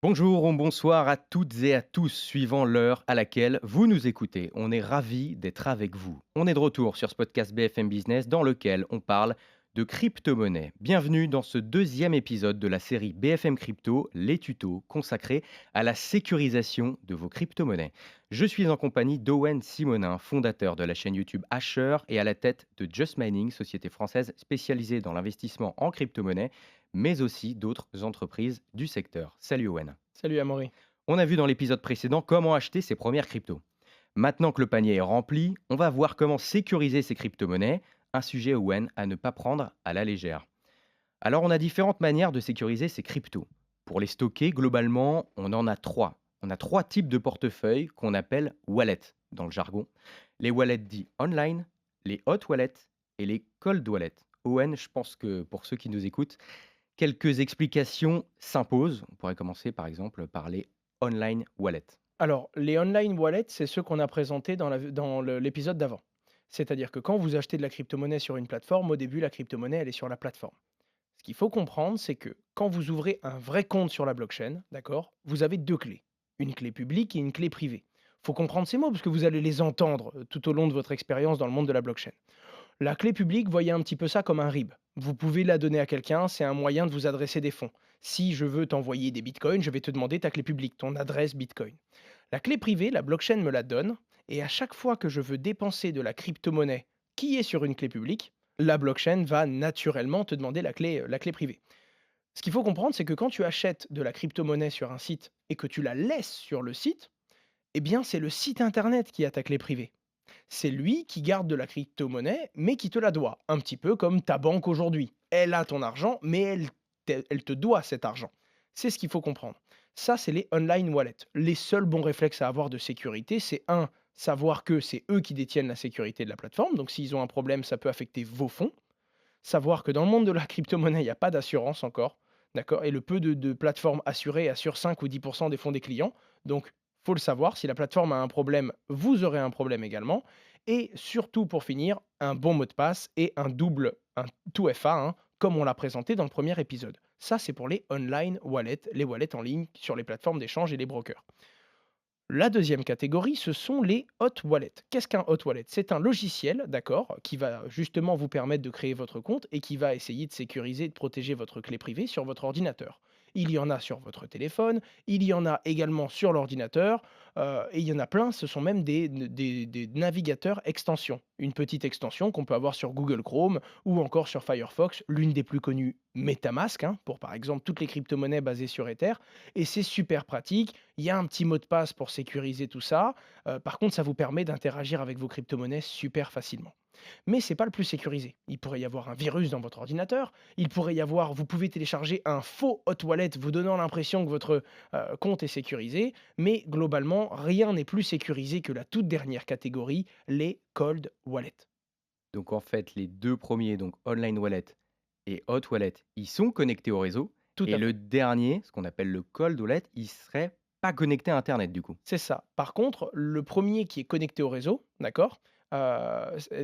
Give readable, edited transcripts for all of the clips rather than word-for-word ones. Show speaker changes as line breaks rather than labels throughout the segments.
Bonjour ou bonsoir à toutes et à tous, suivant l'heure à laquelle vous nous écoutez. On est ravis d'être avec vous. On est de retour sur ce podcast BFM Business dans lequel on parle de crypto-monnaie. Bienvenue dans ce deuxième épisode de la série BFM Crypto, les tutos consacrés à la sécurisation de vos crypto-monnaies. Je suis en compagnie d'Owen Simonin, fondateur de la chaîne YouTube Asher et à la tête de Just Mining, société française spécialisée dans l'investissement en crypto-monnaie, mais aussi d'autres entreprises du secteur. Salut Owen.
Salut Amaury.
On a vu dans l'épisode précédent comment acheter ses premières cryptos. Maintenant que le panier est rempli, on va voir comment sécuriser ses crypto-monnaies, un sujet Owen à ne pas prendre à la légère. Alors on a différentes manières de sécuriser ces cryptos. Pour les stocker, globalement, on en a trois. On a trois types de portefeuilles qu'on appelle wallets dans le jargon. Les wallets dits online, les hot wallets et les cold wallets. Owen, je pense que pour ceux qui nous écoutent, quelques explications s'imposent. On pourrait commencer par exemple par les online wallets.
Alors, les online wallets, c'est ceux qu'on a présentés dans l'épisode d'avant. C'est-à-dire que quand vous achetez de la crypto-monnaie sur une plateforme, au début, la crypto-monnaie, elle est sur la plateforme. Ce qu'il faut comprendre, c'est que quand vous ouvrez un vrai compte sur la blockchain, d'accord, vous avez deux clés. Une clé publique et une clé privée. Il faut comprendre ces mots parce que vous allez les entendre tout au long de votre expérience dans le monde de la blockchain. La clé publique, voyez un petit peu ça comme un RIB. Vous pouvez la donner à quelqu'un, c'est un moyen de vous adresser des fonds. Si je veux t'envoyer des bitcoins, je vais te demander ta clé publique, ton adresse bitcoin. La clé privée, la blockchain me la donne, et à chaque fois que je veux dépenser de la crypto-monnaie qui est sur une clé publique, la blockchain va naturellement te demander la clé privée. Ce qu'il faut comprendre, c'est que quand tu achètes de la crypto-monnaie sur un site et que tu la laisses sur le site, eh bien c'est le site internet qui a ta clé privée. C'est lui qui garde de la crypto-monnaie, mais qui te la doit. Un petit peu comme ta banque aujourd'hui. Elle a ton argent, mais elle te doit cet argent. C'est ce qu'il faut comprendre. Ça, c'est les online wallets. Les seuls bons réflexes à avoir de sécurité, c'est un, savoir que c'est eux qui détiennent la sécurité de la plateforme. Donc s'ils ont un problème, ça peut affecter vos fonds. Savoir que dans le monde de la crypto-monnaie, il n'y a pas d'assurance encore. D'accord. Et le peu de plateformes assurées assure 5 ou 10% des fonds des clients. Donc, faut le savoir, si la plateforme a un problème, vous aurez un problème également. Et surtout, pour finir, un bon mot de passe et un tout FA, hein, comme on l'a présenté dans le premier épisode. Ça, c'est pour les online wallets, les wallets en ligne sur les plateformes d'échange et les brokers. La deuxième catégorie, ce sont les hot wallets. Qu'est-ce qu'un hot wallet? C'est un logiciel, d'accord, qui va justement vous permettre de créer votre compte et qui va essayer de sécuriser et de protéger votre clé privée sur votre ordinateur. Il y en a sur votre téléphone, il y en a également sur l'ordinateur, et il y en a plein, ce sont même des navigateurs extensions. Une petite extension qu'on peut avoir sur Google Chrome ou encore sur Firefox, l'une des plus connues, MetaMask, hein, pour par exemple toutes les crypto-monnaies basées sur Ether, et c'est super pratique. Il y a un petit mot de passe pour sécuriser tout ça. Par contre, ça vous permet d'interagir avec vos crypto-monnaies super facilement. Mais c'est pas le plus sécurisé. Il pourrait y avoir un virus dans votre ordinateur, il pourrait y avoir vous pouvez télécharger un faux hot wallet vous donnant l'impression que votre, compte est sécurisé, mais globalement, rien n'est plus sécurisé que la toute dernière catégorie, les cold wallets.
Donc en fait, les deux premiers, donc online wallet et hot wallet, ils sont connectés au réseau.
Tout
Et
à
le
fait.
dernier, ce qu'on appelle le cold wallet, il serait pas connecté à Internet du coup.
C'est ça. Par contre, le premier qui est connecté au réseau, d'accord,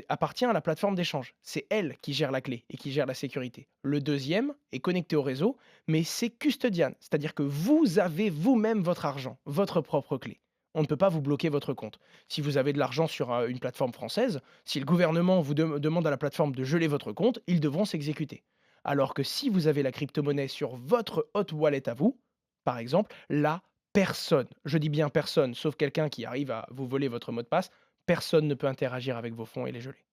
appartient à la plateforme d'échange. C'est elle qui gère la clé et qui gère la sécurité. Le deuxième est connecté au réseau, mais c'est custodian, c'est-à-dire que vous avez vous-même votre argent, votre propre clé. On ne peut pas vous bloquer votre compte. Si vous avez de l'argent sur, une plateforme française, si le gouvernement vous demande à la plateforme de geler votre compte, ils devront s'exécuter. Alors que si vous avez la crypto-monnaie sur votre hot wallet à vous, par exemple, là, personne, je dis bien personne, sauf quelqu'un qui arrive à vous voler votre mot de passe, personne ne peut interagir avec vos fonds et les geler.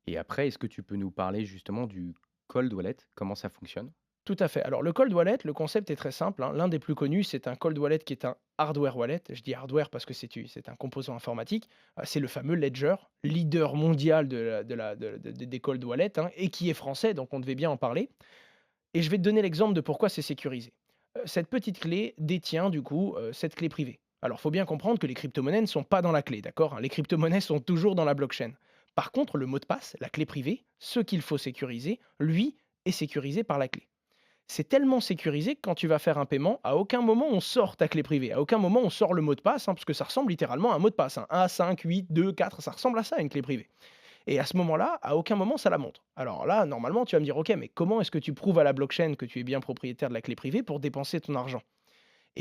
Et après, est-ce que tu peux nous parler justement du cold wallet? Comment ça fonctionne?
Tout à fait. Alors le cold wallet, le concept est très simple, hein. L'un des plus connus, c'est un cold wallet qui est un hardware wallet. Je dis hardware parce que c'est un composant informatique. C'est le fameux Ledger, leader mondial des cold wallets, hein, et qui est français, donc on devait bien en parler. Et je vais te donner l'exemple de pourquoi c'est sécurisé. Cette petite clé détient du coup cette clé privée. Alors, il faut bien comprendre que les crypto-monnaies ne sont pas dans la clé, d'accord, hein. Les crypto-monnaies sont toujours dans la blockchain. Par contre, le mot de passe, la clé privée, ce qu'il faut sécuriser, lui, est sécurisé par la clé. C'est tellement sécurisé que quand tu vas faire un paiement, à aucun moment on sort ta clé privée, à aucun moment on sort le mot de passe, hein, parce que ça ressemble littéralement à un mot de passe, hein. 1, 5, 8, 2, 4, ça ressemble à ça une clé privée. Et à ce moment-là, à aucun moment ça la montre. Alors là, normalement, tu vas me dire: «OK, mais comment est-ce que tu prouves à la blockchain que tu es bien propriétaire de la clé privée pour dépenser ton argent?»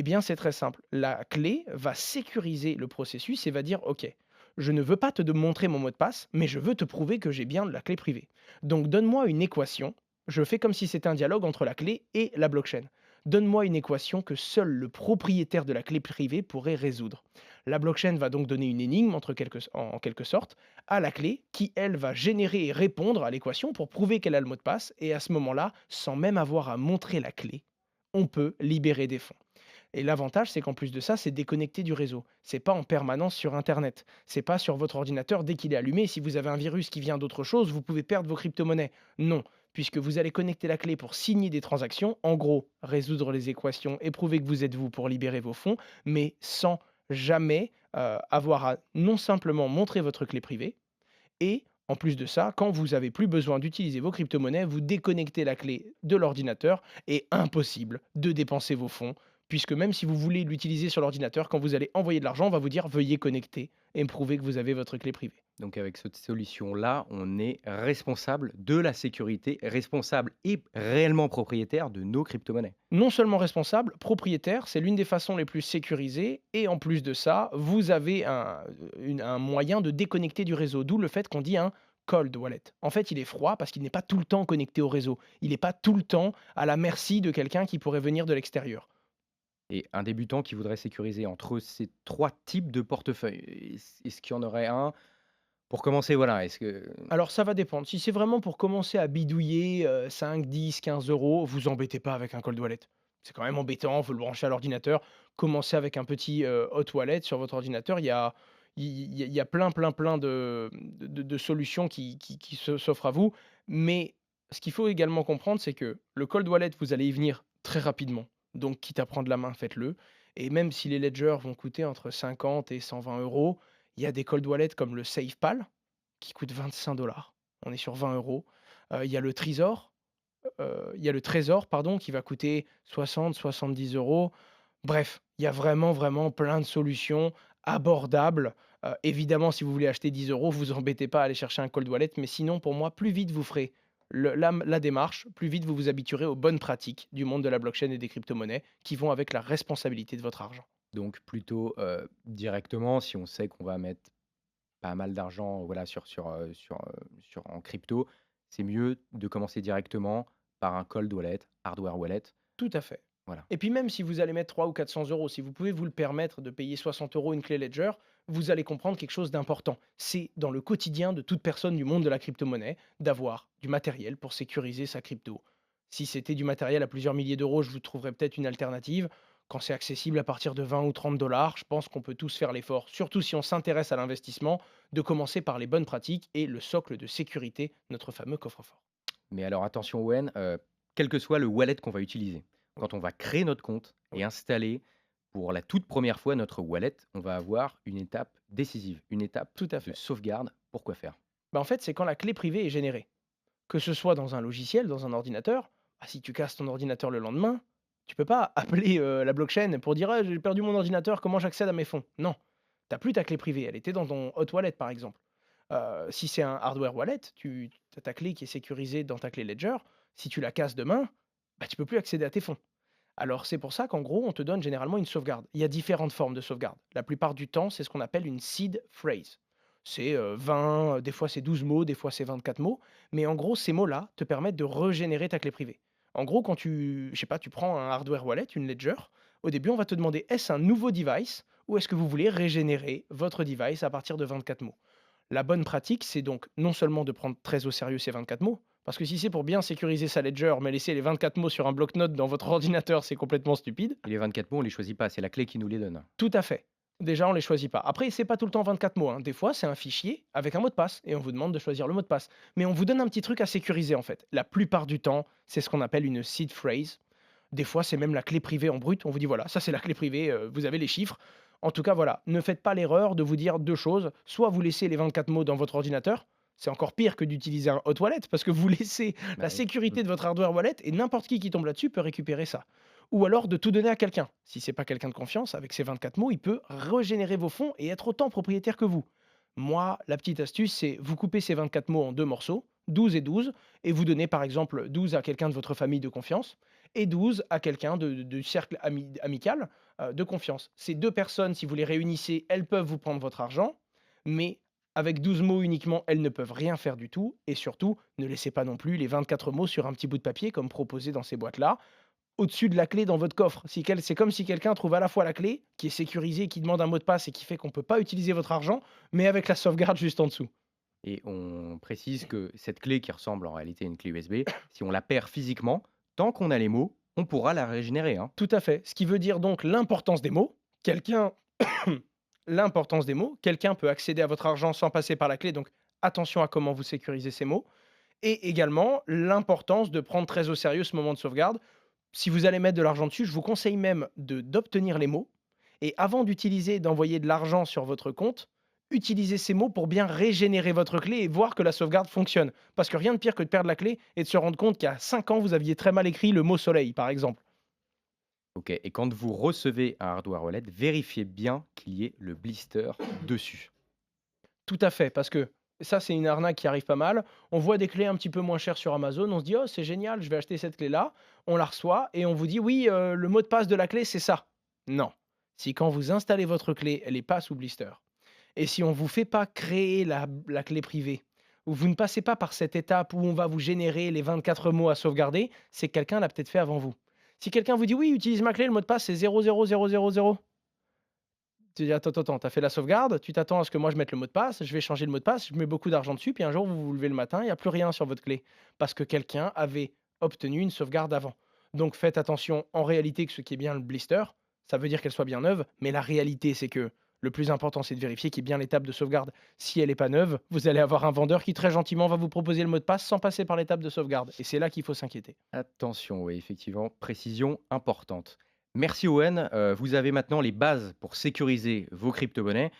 Eh bien, c'est très simple. La clé va sécuriser le processus et va dire, OK, je ne veux pas montrer mon mot de passe, mais je veux te prouver que j'ai bien la clé privée. Donc, donne-moi une équation. Je fais comme si c'était un dialogue entre la clé et la blockchain. Donne-moi une équation que seul le propriétaire de la clé privée pourrait résoudre. La blockchain va donc donner une énigme, en quelque sorte, à la clé, qui, elle, va générer et répondre à l'équation pour prouver qu'elle a le mot de passe. Et à ce moment-là, sans même avoir à montrer la clé, on peut libérer des fonds. Et l'avantage, c'est qu'en plus de ça, c'est déconnecté du réseau. C'est pas en permanence sur Internet. C'est pas sur votre ordinateur dès qu'il est allumé. Si vous avez un virus qui vient d'autre chose, vous pouvez perdre vos crypto-monnaies. Non, puisque vous allez connecter la clé pour signer des transactions, en gros, résoudre les équations et prouver que vous êtes vous pour libérer vos fonds, mais sans jamais avoir à non simplement montrer votre clé privée, et en plus de ça, quand vous avez plus besoin d'utiliser vos crypto-monnaies, vous déconnectez la clé de l'ordinateur et impossible de dépenser vos fonds, puisque même si vous voulez l'utiliser sur l'ordinateur, quand vous allez envoyer de l'argent, on va vous dire veuillez connecter et me prouver que vous avez votre clé privée.
Donc avec cette solution-là, on est responsable de la sécurité, responsable et réellement propriétaire de nos crypto-monnaies.
Non seulement responsable, propriétaire, c'est l'une des façons les plus sécurisées, et en plus de ça, vous avez un moyen de déconnecter du réseau, d'où le fait qu'on dit un cold wallet. En fait, il est froid parce qu'il n'est pas tout le temps connecté au réseau. Il n'est pas tout le temps à la merci de quelqu'un qui pourrait venir de l'extérieur.
Et un débutant qui voudrait sécuriser entre ces 3 types de portefeuilles, est-ce qu'il y en aurait un pour commencer, voilà, est-ce que
Alors ça va dépendre. Si c'est vraiment pour commencer à bidouiller 5, 10, 15 euros, vous embêtez pas avec un cold wallet. C'est quand même embêtant, faut le brancher à l'ordinateur. Commencez avec un petit hot wallet sur votre ordinateur. Il y a plein, plein, plein de solutions qui s'offrent à vous. Mais ce qu'il faut également comprendre, c'est que le cold wallet, vous allez y venir très rapidement. Donc, quitte à prendre la main, faites-le. Et même si les ledgers vont coûter entre 50 et 120 euros, il y a des cold wallets comme le SafePal qui coûte 25 $. On est sur 20 €. Il y a le Trésor, pardon, qui va coûter 60-70 €. Bref, il y a vraiment, vraiment plein de solutions abordables. Évidemment, si vous voulez acheter 10 €, vous embêtez pas à aller chercher un cold wallet, mais sinon, pour moi, plus vite vous ferez la démarche, plus vite vous vous habituerez aux bonnes pratiques du monde de la blockchain et des crypto-monnaies qui vont avec la responsabilité de votre argent.
donc plutôt, directement, si on sait qu'on va mettre pas mal d'argent, voilà, sur en crypto, c'est mieux de commencer directement par un cold wallet, hardware wallet,
Tout à fait.
voilà.
Et puis même si vous allez mettre 300 ou 400 €, si vous pouvez vous le permettre de payer 60 € une clé Ledger, vous allez comprendre quelque chose d'important. C'est dans le quotidien de toute personne du monde de la crypto-monnaie d'avoir du matériel pour sécuriser sa crypto. Si c'était du matériel à plusieurs milliers d'euros, je vous trouverais peut-être une alternative. Quand c'est accessible à partir de 20 ou 30 $, je pense qu'on peut tous faire l'effort, surtout si on s'intéresse à l'investissement, de commencer par les bonnes pratiques et le socle de sécurité, notre fameux coffre-fort.
Mais alors attention Owen, quel que soit le wallet qu'on va utiliser,
Oui,
quand on va créer notre compte et
oui,
installer pour la toute première fois notre wallet, on va avoir une étape décisive, une étape
tout à
de
fait.
sauvegarde. Pourquoi faire?
En fait, c'est quand la clé privée est générée. Que ce soit dans un logiciel, dans un ordinateur, bah, si tu casses ton ordinateur le lendemain, tu peux pas appeler, la blockchain pour dire: «Ah, j'ai perdu mon ordinateur, comment j'accède à mes fonds?» Non, tu as plus ta clé privée, elle était dans ton hot wallet, par exemple. Si c'est un hardware wallet, tu as ta clé qui est sécurisée dans ta clé Ledger. Si tu la casses demain, bah, tu peux plus accéder à tes fonds. Alors c'est pour ça qu'en gros, on te donne généralement une sauvegarde. Il y a différentes formes de sauvegarde. La plupart du temps, c'est ce qu'on appelle une seed phrase. C'est 20, des fois c'est 12 mots, des fois c'est 24 mots, mais en gros, ces mots-là te permettent de régénérer ta clé privée. En gros, quand je sais pas, tu prends un hardware wallet, une ledger, au début, on va te demander est-ce un nouveau device ou est-ce que vous voulez régénérer votre device à partir de 24 mots. La bonne pratique, c'est donc non seulement de prendre très au sérieux ces 24 mots, parce que si c'est pour bien sécuriser sa ledger, mais laisser les 24 mots sur un bloc-notes dans votre ordinateur, c'est complètement stupide.
Et les 24 mots, on les choisit pas, c'est la clé qui nous les donne.
Tout à fait. Déjà, on les choisit pas. Après, c'est pas tout le temps 24 mots, hein. Des fois, c'est un fichier avec un mot de passe et on vous demande de choisir le mot de passe. Mais on vous donne un petit truc à sécuriser en fait. La plupart du temps, c'est ce qu'on appelle une seed phrase. Des fois, c'est même la clé privée en brut. On vous dit voilà, ça c'est la clé privée, vous avez les chiffres. En tout cas, voilà, ne faites pas l'erreur de vous dire deux choses. Soit vous laissez les 24 mots dans votre ordinateur, c'est encore pire que d'utiliser un hot wallet parce que vous laissez
Bah
la
oui. Mmh.
sécurité de votre hardware wallet et n'importe qui tombe là-dessus peut récupérer ça. Ou alors de tout donner à quelqu'un. Si c'est pas quelqu'un de confiance, avec ces 24 mots, il peut régénérer vos fonds et être autant propriétaire que vous. Moi, la petite astuce, c'est vous coupez ces 24 mots en deux morceaux, 12 et 12, et vous donnez par exemple 12 à quelqu'un de votre famille de confiance et 12 à quelqu'un du cercle amical de confiance. Ces deux personnes, si vous les réunissez, elles peuvent vous prendre votre argent, mais avec 12 mots uniquement, elles ne peuvent rien faire du tout. Et surtout, ne laissez pas non plus les 24 mots sur un petit bout de papier comme proposé dans ces boîtes-là au-dessus de la clé dans votre coffre. C'est comme si quelqu'un trouve à la fois la clé, qui est sécurisée, qui demande un mot de passe et qui fait qu'on ne peut pas utiliser votre argent, mais avec la sauvegarde juste en dessous.
Et on précise que cette clé qui ressemble en réalité à une clé USB, si on la perd physiquement, tant qu'on a les mots, on pourra la régénérer, hein.
Tout à fait. Ce qui veut dire donc l'importance des mots. Quelqu'un l'importance des mots. Quelqu'un peut accéder à votre argent sans passer par la clé, donc attention à comment vous sécurisez ces mots. Et également l'importance de prendre très au sérieux ce moment de sauvegarde. Si vous allez mettre de l'argent dessus, je vous conseille même d'obtenir les mots et avant d'utiliser d'envoyer de l'argent sur votre compte, utilisez ces mots pour bien régénérer votre clé et voir que la sauvegarde fonctionne. Parce que rien de pire que de perdre la clé et de se rendre compte qu'il y a 5 ans, vous aviez très mal écrit le mot soleil, par exemple.
OK, et quand vous recevez un hardware wallet, vérifiez bien qu'il y ait le blister dessus.
Tout à fait, parce que ça, c'est une arnaque qui arrive pas mal. On voit des clés un petit peu moins chères sur Amazon, on se dit: «Oh, c'est génial, je vais acheter cette clé-là». On la reçoit et on vous dit: «Oui, le mot de passe de la clé, c'est ça». Non. Si quand vous installez votre clé, elle est pas sous blister et si on vous fait pas créer la clé privée, ou vous ne passez pas par cette étape où on va vous générer les 24 mots à sauvegarder, c'est que quelqu'un l'a peut-être fait avant vous. Si quelqu'un vous dit: «Oui, utilise ma clé, le mot de passe, c'est 00000», tu dis: «Attends, tu as fait la sauvegarde, tu t'attends à ce que moi je mette le mot de passe, je vais changer le mot de passe, je mets beaucoup d'argent dessus, puis un jour vous vous levez le matin, il y a plus rien sur votre clé». Parce que quelqu'un avait obtenu une sauvegarde avant. Donc faites attention en réalité que ce qui est bien le blister, ça veut dire qu'elle soit bien neuve, mais la réalité c'est que le plus important c'est de vérifier qu'il y ait bien l'étape de sauvegarde. Si elle est pas neuve, vous allez avoir un vendeur qui très gentiment va vous proposer le mot de passe sans passer par l'étape de sauvegarde et c'est là qu'il faut s'inquiéter.
Attention, oui, effectivement, précision importante. Merci Owen, vous avez maintenant les bases pour sécuriser vos crypto-monnaies.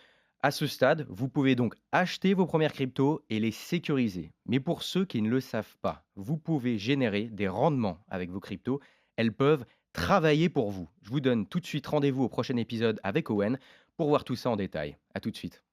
À ce stade, vous pouvez donc acheter vos premières cryptos et les sécuriser. Mais pour ceux qui ne le savent pas, vous pouvez générer des rendements avec vos cryptos. Elles peuvent travailler pour vous. Je vous donne tout de suite rendez-vous au prochain épisode avec Owen pour voir tout ça en détail. À tout de suite.